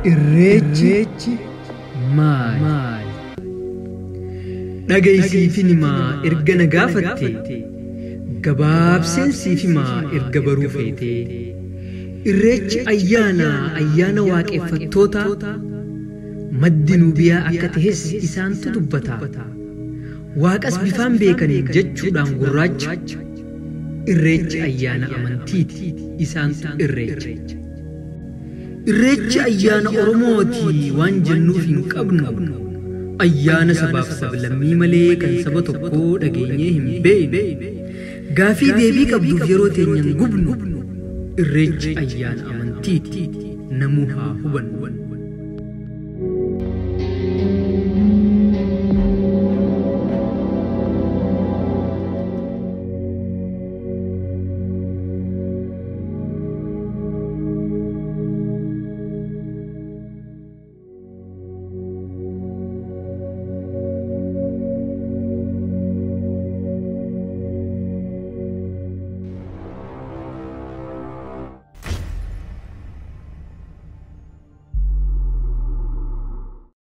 Irreechi maal? Dhagaysiif himaa erga na gaafatte gabaabseen siif himaa erga baruu feete. Irreechi ayyaana waaqeffattoota maddi nubiyaa akka ta'es isaantu dubbata. Waaqas bifaan beekaniin jechuudhaan gurraacha. Irreechi ayyaana amantiiti isaantu irreecha. Irreechi ayyaana Oromooti waan jennuuf hin qabnu. Ayyaana sabaaf sablammii malee kan saba tokkoo dhageenyee hin beekne. Gaafii deebii qabduuf yeroo teenyan gubnu. Irreechi ayyaana amantiiti namuu haa hubannu.